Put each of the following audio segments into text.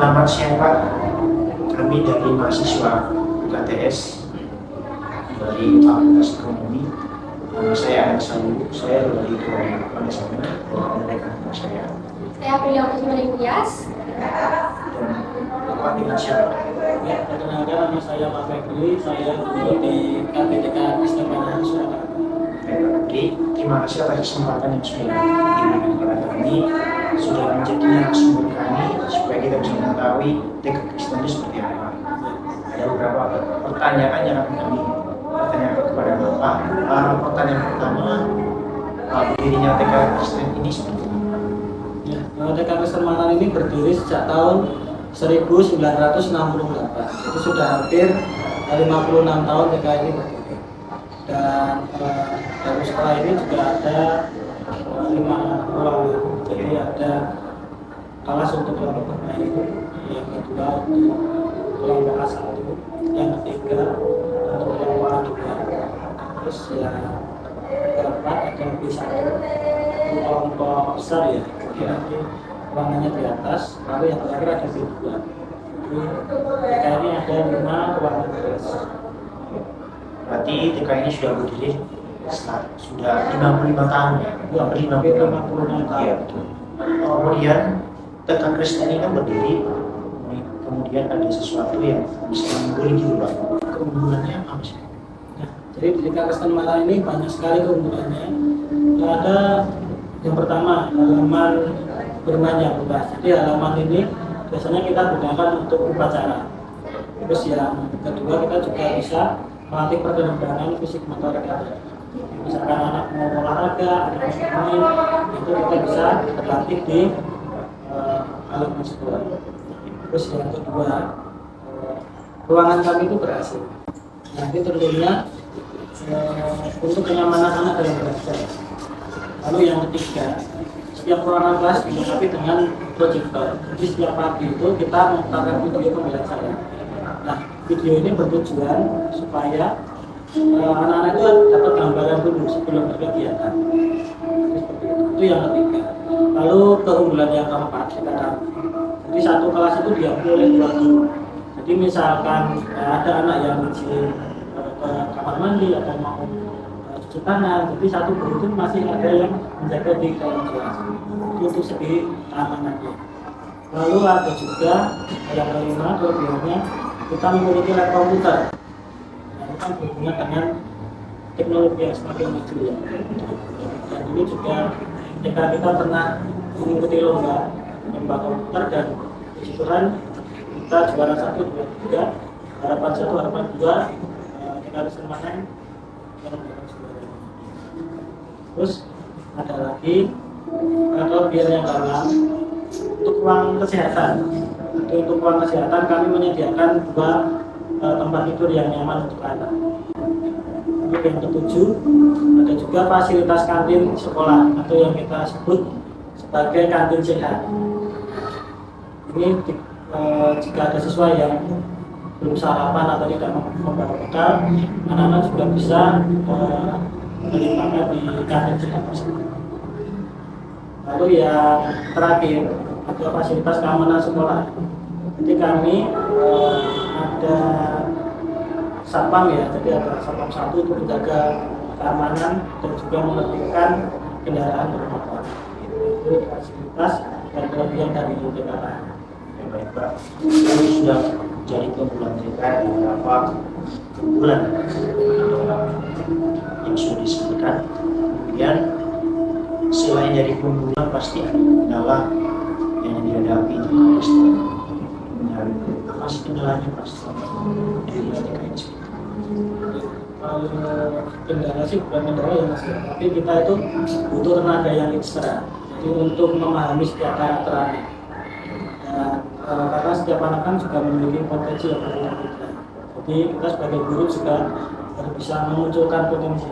Selamat siang Pak, kami dari mahasiswa UKTS dari Fakultas Ekonomi. Nama saya Alex Salu, saya dari Ketua Manajemen dan rekan saya. Saya Aprilia Kusuma-Nias. Dan Bapak dengan siapa? Ya, perkenalkan nama saya Pak Febri, saya dulu di KPTK Kristen Manahan Surakarta. Baik, terima kasih atas kesempatan yang sudah diberikan kepada kami, sudah menjadi narasumber kami supaya kita bisa mengetahui TK Kristen itu seperti apa. Ada beberapa pertanyaan yang akan kami tanyakan kepada Bapak. Pertanyaan pertama, berdirinya TK Kristen ini seperti apa? Ya, TK Kristen Manahan ini berdiri sejak tahun 1968. Itu sudah hampir 56 tahun TK ini berdiri. Dan baru setelah ini juga ada 5 ruangan. Jadi ada kelas untuk kelompok bermain, yang kedua untuk kelompok A1, yang ketiga untuk kelompok A2, terus yang keempat ada B1 untuk kelompok besar ya. Jadi nanti ruangannya di atas, lalu yang terakhir ada B2. Jadi TK ini ada 5 ruangan kelas. Berarti TK ini sudah berdiri sudah 55 tahun ya? Hampir 56 tahun. Iya, betul. Kemudian TK Kristen ini kan berdiri, kemudian ada sesuatu yang bisa mengguli gitu Pak. Keunggulannya apa sih? Nah, jadi di TK Kristen Manahan ini banyak sekali keunggulannya. Ada yang pertama, halaman bermainnya luas. Jadi halaman ini biasanya kita gunakan untuk upacara. Terus yang kedua, kita juga bisa melatih perkembangan fisik motorik ada. Misalkan anak mau olahraga, anak mau main, itu kita bisa terlatih di halaman sekolah. Terus yang kedua, ruangan kami itu ber-AC. Nanti tentunya untuk kenyamanan anak dalam belajar. Lalu yang ketiga, setiap ruangan kelas dilengkapi dengan proyektor. Jadi setiap pagi itu kita memutarkan video pembelajaran. Nah, video ini bertujuan supaya anak-anak itu dapat gambaran dulu sebelum berkegiatan. Itu yang ketiga. Lalu keunggulan yang keempat, jadi satu kelas itu diambil oleh 2 guru. Jadi misalkan ada anak yang izin ke kamar mandi atau mau cuci tangan, jadi satu guru itu masih ada yang menjaga di dalam kelas. Itu untuk segi keamanannya. Lalu ada juga yang kelima, kelebihannya kita memiliki lab komputer. Nah, itu kan berhubungan dengan teknologi yang semakin maju ya. Dan ini juga kita pernah mengikuti lomba komputer, dan puji Tuhan kita juara 1, 2, 3, harapan 1, harapan 2, kita harus menang dan juara. Terus ada lagi kelebihan yang keenam, untuk ruang kesehatan. Untuk ruang kesehatan kami menyediakan 2 tempat tidur yang nyaman untuk anak. Lalu yang ketujuh, ada juga fasilitas kantin sekolah atau yang kita sebut sebagai kantin sehat. Ini jika ada siswa yang belum sarapan atau tidak membawa bekal, anak-anak juga bisa beli makan di kantin sehat tersebut. Lalu yang terakhir, ada fasilitas keamanan sekolah. Jadi kami ada satpam ya, jadi ada satpam 1 untuk menjaga keamanan dan juga menertibkan kendaraan bermotor. Itu fasilitas dan kelebihan dari TK. Baik Pak, kami sudah jadi keunggulan TK beberapa keunggulan yang sudah disebutkan. Kemudian selain dari keunggulan pasti ada kendala yang dihadapi di Kristen. Dan apa sih kendalanya pasti dari TK ini? Kendala sih bukan kendala ya Mas, tapi kita itu butuh tenaga yang ekstra. Jadi untuk memahami setiap karakter anak. Dan karena setiap anak kan juga memiliki potensi yang berbeda-beda. Jadi kita sebagai guru juga harus bisa memunculkan potensi.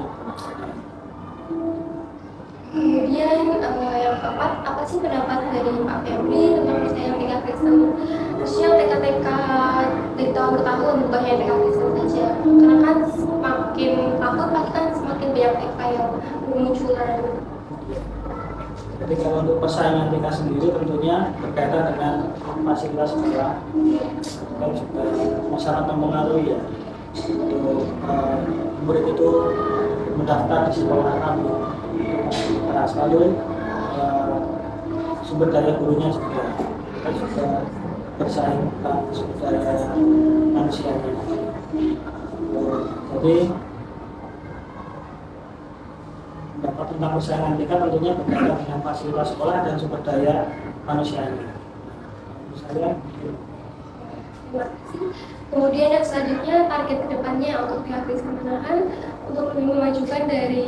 Kemudian yang keempat, apa sih pendapat dari Pak Febri tentang misalnya TK Kristen? Khususnya TK-TK dari tahun ke tahun, bukan hanya TK Kristen saja. Karena kan semakin tahun pasti kan semakin banyak TK yang bermunculan. Jadi kalau untuk persaingan TK sendiri tentunya berkaitan dengan fasilitas sekolah dan juga sangat mempengaruhi ya untuk murid itu mendaftar di sekolah kami. Nah, selalu sumber daya gurunya juga kita juga bersaing tentang sumber daya manusianya. Jadi dapat tentang persaingan TK tentunya berkaitan dengan fasilitas sekolah dan sumber daya manusianya. Misalnya, kemudian yang selanjutnya target kedepannya untuk pihak Kristen Manahan untuk lebih memajukan dari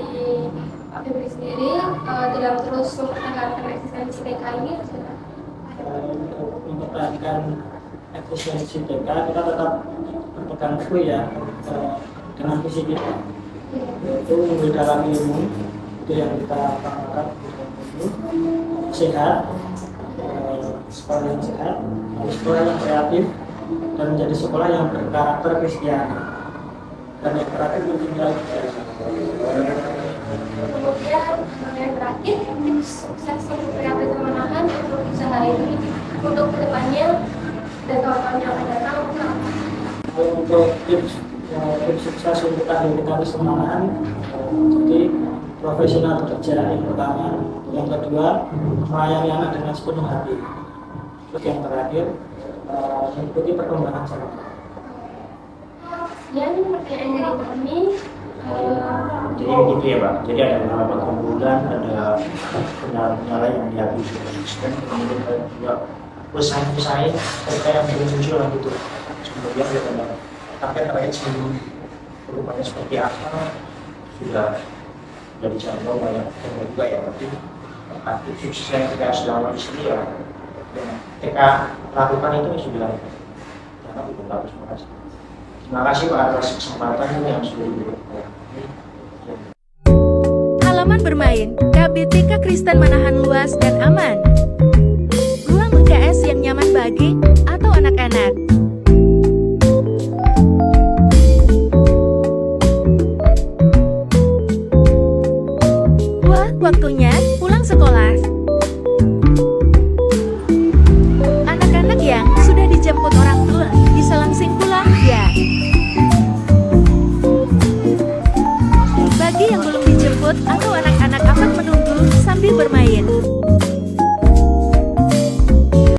Pak Febri sendiri dalam terus mempertahankan eksistensi TK ini. untuk mempertahankan eksistensi TK kita tetap berpegang teguh ya dengan visi kita, yaitu mendalami ilmu itu yang kita utamakan, sehat, sekolah yang sehat, sekolah yang kreatif, dan menjadi sekolah yang berkarakter Kristiani. Dan yang terakhir mentinggal Kemudian yang terakhir tips sukses untuk pihak Kristen Manahan untuk usaha ini untuk kedepannya dan tahun-tahun yang akan datang apa? untuk tips sukses untuk TK Kristen Manahan, jadi profesional bekerja yang pertama, yang kedua melayani anak dengan sepenuh hati, terus yang terakhir mengikuti perkembangan zaman. Sekian pertanyaan dari kami. Jadi begitu ya Pak, jadi ada beberapa keunggulan, ada penyala-penyala yang dihadapi sistem, kemudian juga pesaing-pesaing mereka yang belum muncul lah gitu. Kemudian kita ada target terakhir sebelum berupaya seperti apa sudah dicapai banyak yang juga ya, tapi aktif sukses yang kita sedang di sini ya yang TK lakukan itu sudah karena itu bagus. Terima kasih Pak atas kesempatan yang sudah diberikan. Halaman bermain KBTK Kristen Manahan luas dan aman. Ruang UKS yang nyaman bagi